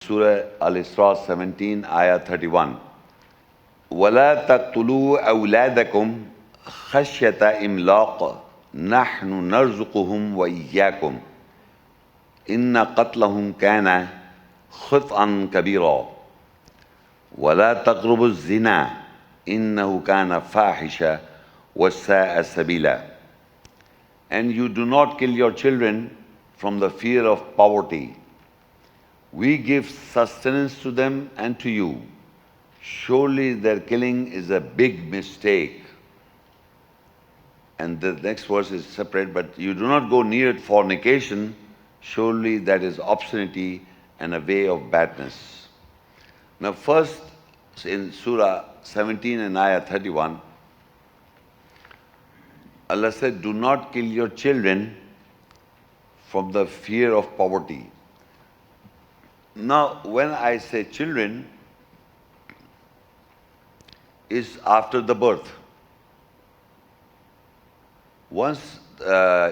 Surah Al-Isra 17, Ayah 31. وَلَا تَقْتُلُوا أَوْلَادَكُمْ خَشْيَةَ إِمْلَاقٍ نَحْنُ نَرْزُقُهُمْ وَإِيَّاكُمْ إِنَّ قَتْلَهُمْ كَانَ خِطْئًا كَبِيرًا وَلَا تَقْرَبُوا الزِّنَا إِنَّهُ كَانَ فَاحِشَةً وَسَاءَ سَبِيلًا. And you do not kill your children from the fear of poverty. We give sustenance to them and to you. Surely their killing is a big mistake. And the next verse is separate, but you do not go near fornication. Surely that is obscenity and a way of badness. Now first, in Surah 17 and Ayah 31, Allah said, do not kill your children from the fear of poverty. Now, when I say children, is after the birth. Once,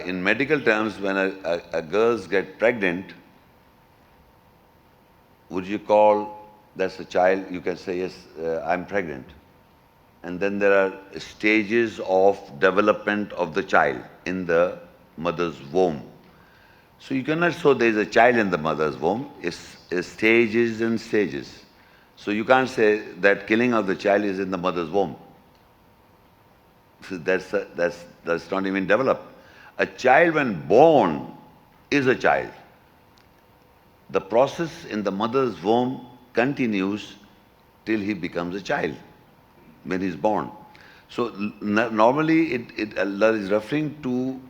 in medical terms, when a girl gets pregnant, would you call that's a child? You can say, yes, I'm pregnant. And then there are stages of development of the child in the mother's womb. So you cannot say there is a child in the mother's womb. It's stages and stages. So you can't say that killing of the child is in the mother's womb. So that's not even developed. A child when born is a child. The process in the mother's womb continues till he becomes a child, when he's born. So normally Allah is referring to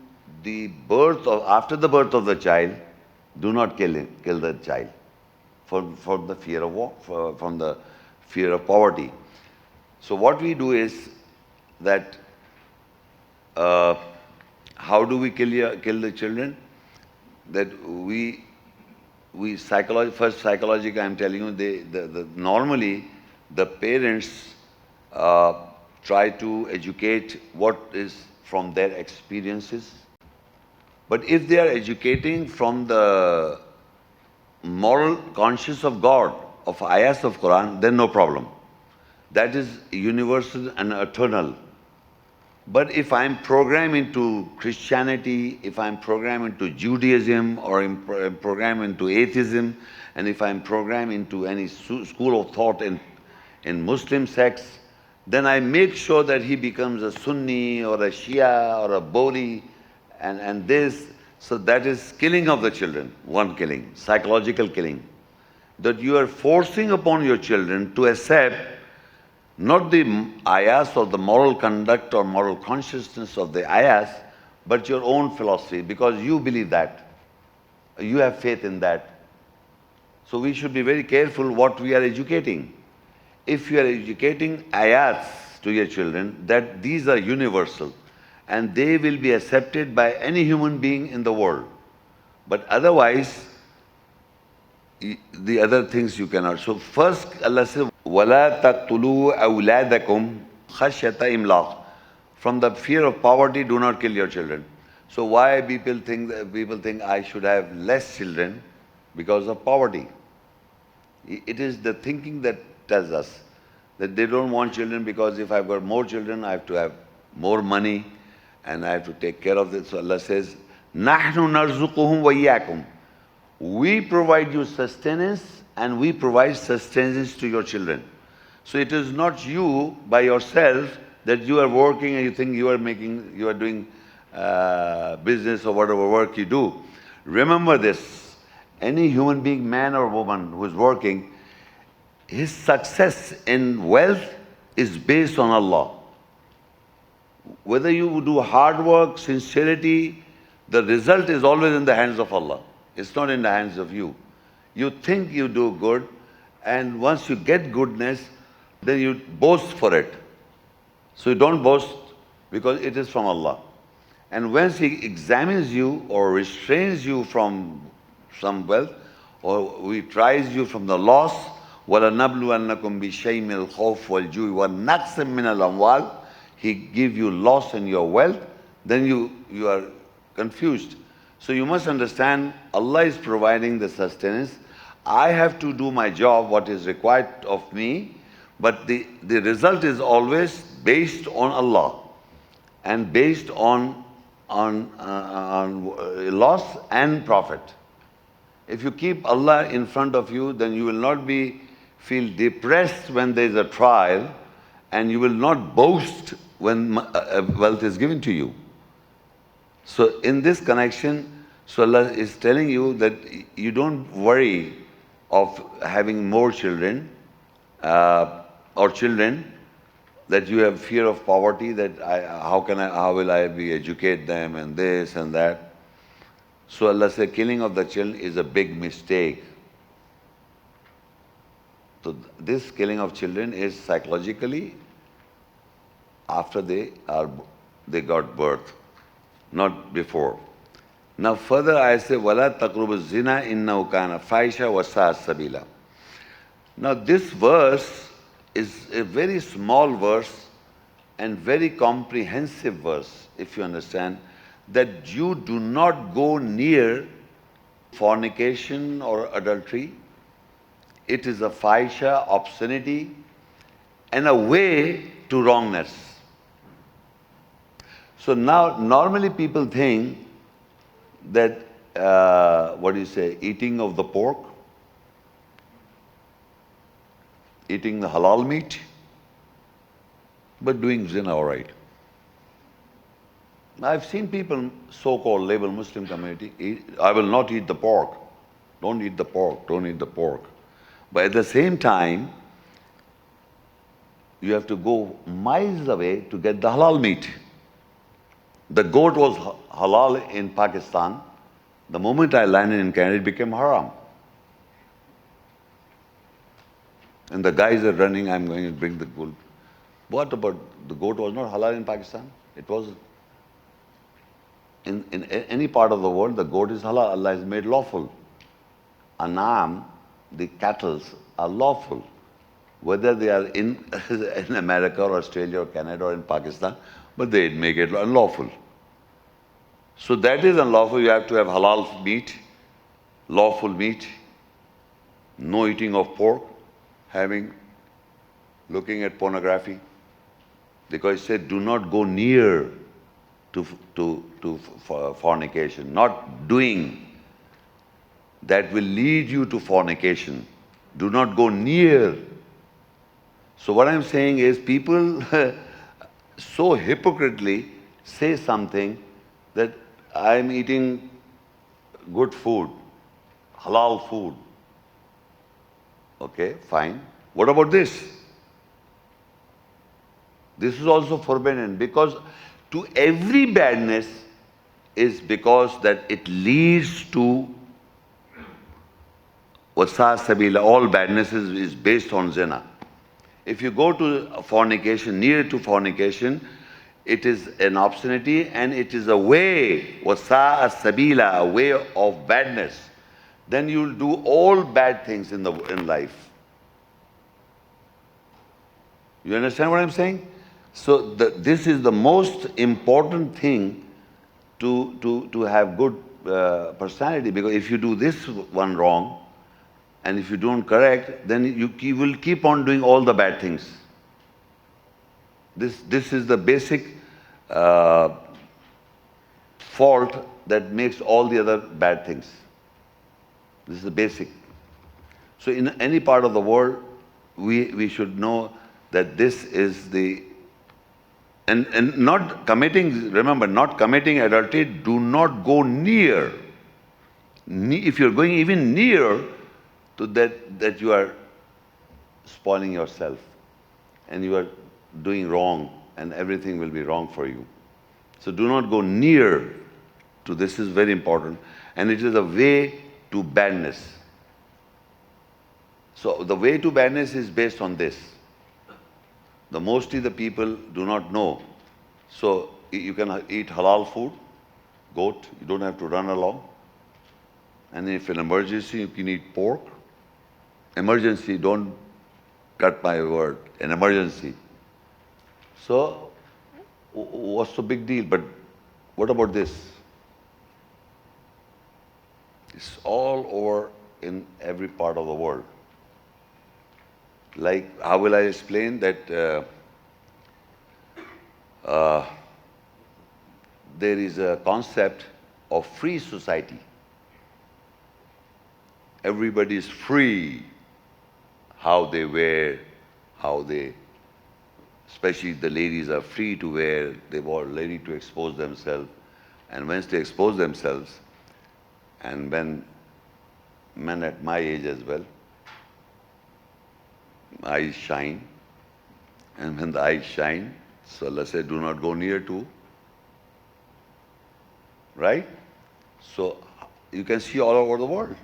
the birth of, after the birth of the child, do not kill the child from the fear of war, from the fear of poverty. So what we do is that how do we kill the children? That we psychologically I'm telling you, normally the parents try to educate what is from their experiences. But if they are educating from the moral conscience of God, of ayahs of Quran, then no problem. That is universal and eternal. But if I'm programmed into Christianity, if I'm programmed into Judaism, or I'm programmed into atheism, and if I'm programmed into any school of thought in Muslim sects, then I make sure that he becomes a Sunni or a Shia or a Bori and this. So that is killing of the children, one killing, psychological killing. That you are forcing upon your children to accept not the ayahs or the moral conduct or moral consciousness of the ayahs, but your own philosophy, because you believe that. You have faith in that. So we should be very careful what we are educating. If you are educating ayahs to your children, that these are universal and they will be accepted by any human being in the world. But otherwise, the other things you cannot. So first Allah says, وَلَا تَقْتُلُوا أَوْلَادَكُمْ خَشْيَةَ إِمْلَاقٍ. From the fear of poverty, do not kill your children. So why people think I should have less children? Because of poverty. It is the thinking that tells us that they don't want children because if I've got more children, I have to have more money and I have to take care of this. So Allah says, نَحْنُ نَرْزُقُهُمْ وَإِيَّاكُمْ. We provide you sustenance and we provide sustenance to your children. So it is not you by yourself that you are working and you think you are doing business or whatever work you do. Remember this, any human being, man or woman who is working, his success in wealth is based on Allah. Whether you do hard work, sincerity, the result is always in the hands of Allah. It's not in the hands of you. You think you do good, and once you get goodness, then you boast for it. So you don't boast because it is from Allah. And once He examines you or restrains you from some wealth, or He tries you from the loss, وَلَنَبْلُوَنَّكُمْ بِشَيْءٍ مِنَ الْخَوْفِ وَالْجُوعِ وَالنَّقْصٍ مِنَ الْأَمْوَالِ. He give you loss in your wealth, then you are confused. So you must understand, Allah is providing the sustenance. I have to do my job, what is required of me, but the result is always based on Allah and based on loss and profit. If you keep Allah in front of you, then you will not feel depressed when there is a trial, and you will not boast when wealth is given to you. So in this connection, so Allah is telling you that you don't worry of having more children or children, that you have fear of poverty, that how will I be educate them and this and that. So Allah said killing of the children is a big mistake. So this killing of children is psychologically after they got birth, not before. Now further I say, وَلَا تَقْرُبُ الزِّنَا إِنَّهُ كَانَ فَاحِشَةً وَسَاءَ سَبِيلًا. Now this verse is a very small verse and very comprehensive verse, if you understand, that you do not go near fornication or adultery. It is a fahisha, obscenity, and a way to wrongness. So now, normally people think that, eating of the pork, eating the halal meat, but doing zina all right. I've seen people, so-called label Muslim community, I will not eat the pork. Don't eat the pork, don't eat the pork. But at the same time, you have to go miles away to get the halal meat. The goat was halal in Pakistan. The moment I landed in Canada, it became haram. And the guys are running, I'm going to bring the goat. What about the goat was not halal in Pakistan? It was. In any part of the world, the goat is halal. Allah has made lawful. Anam, the cattle, are lawful. Whether they are in America or Australia or Canada or in Pakistan, but they make it unlawful. So that is unlawful. You have to have halal meat, lawful meat, no eating of pork, looking at pornography. Because it said, do not go near to fornication, not doing. That will lead you to fornication. Do not go near. So what I'm saying is, people so hypocritically say something that I'm eating good food, halal food. Okay, fine. What about this? This is also forbidden, because to every badness is because that it leads to wasa sabila. All badness is based on zina. If you go to fornication, near to fornication, it is an obscenity and it is a way, wasa sabila, a way of badness. Then you will do all bad things in life. You understand what I'm saying? So this is the most important thing to have good personality, because if you do this one wrong, and if you don't correct, then you will keep on doing all the bad things. This is the basic fault that makes all the other bad things. This is the basic. So in any part of the world, we should know that this is the. And not committing, remember, not committing adultery, do not go near. If you're going even near to that you are spoiling yourself and you are doing wrong, and everything will be wrong for you. So do not go near to this. Is very important. And it is a way to badness. So the way to badness is based on this. Mostly the people do not know. So you can eat halal food, goat, you don't have to run along. And if an emergency, you can eat pork. Emergency, don't cut my word, an emergency. So what's the big deal? But what about this? It's all over in every part of the world. Like, how will I explain that there is a concept of free society. Everybody is free how they wear, especially the ladies are free to wear, they are ready to expose themselves. And once they expose themselves, and when men at my age as well, eyes shine, and when the eyes shine, so Allah said, do not go near to. Right? So you can see all over the world.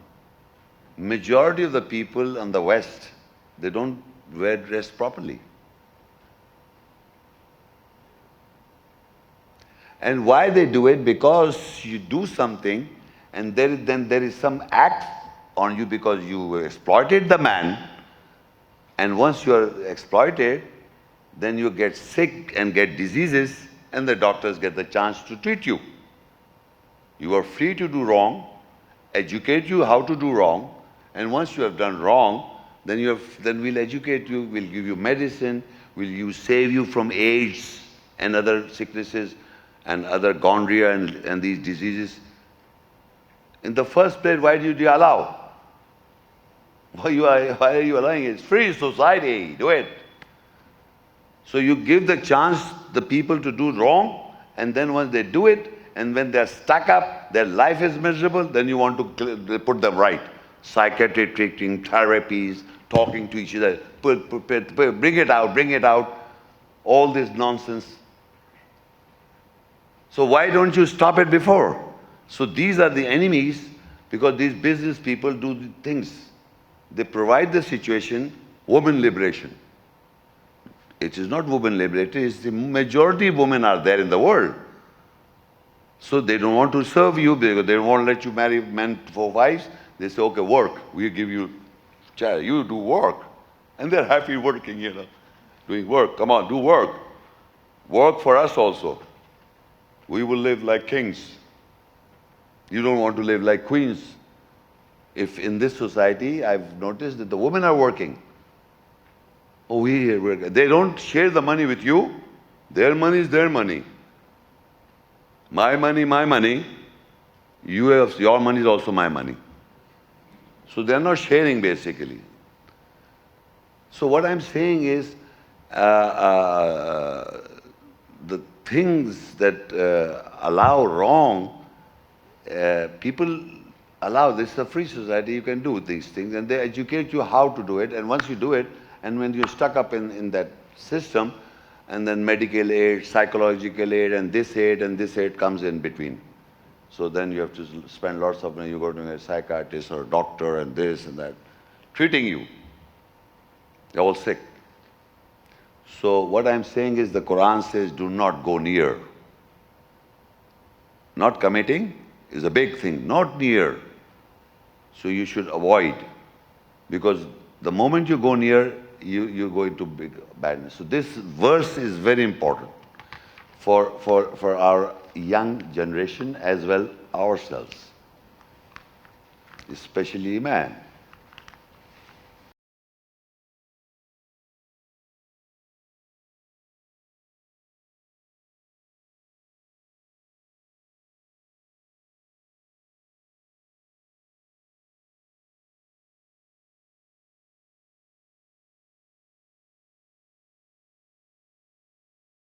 Majority of the people in the West, they don't wear dress properly. And why they do it? Because you do something and then there is some act on you because you exploited the man. And once you are exploited, then you get sick and get diseases and the doctors get the chance to treat you. You are free to do wrong, educate you how to do wrong, and once you have done wrong, then we'll educate you, we'll give you medicine, we'll save you from AIDS and other sicknesses and other gonorrhea and these diseases. In the first place, why did you allow? Why are you allowing it? It's free society, do it. So you give the chance the people to do wrong, and then once they do it, and when they're stuck up, their life is miserable, then you want to put them right. Psychiatric treating, therapies, talking to each other, bring it out, all this nonsense. So why don't you stop it before? So these are the enemies, because these business people do things. They provide the situation, women liberation. It is not women liberation, it's the majority of women are there in the world. So they don't want to serve you because they don't want to let you marry men for wives. They say, okay, work. We give you child. You do work. And they're happy working, doing work. Come on, do work. Work for us also. We will live like kings. You don't want to live like queens. If in this society, I've noticed that the women are working. Oh, they don't share the money with you. Their money is their money. My money. Your money is also my money. So they're not sharing basically. So what I'm saying is, the things that allow wrong, people allow. This is a free society, you can do these things, and they educate you how to do it, and once you do it, and when you're stuck up in that system, and then medical aid, psychological aid, and this aid comes in between. So then you have to spend lots of money, you go to a psychiatrist or a doctor and this and that, treating you. You're all sick. So what I'm saying is the Quran says, do not go near. Not committing is a big thing, not near. So you should avoid, because the moment you go near, you go into big badness. So this verse is very important for our young generation as well ourselves, especially man.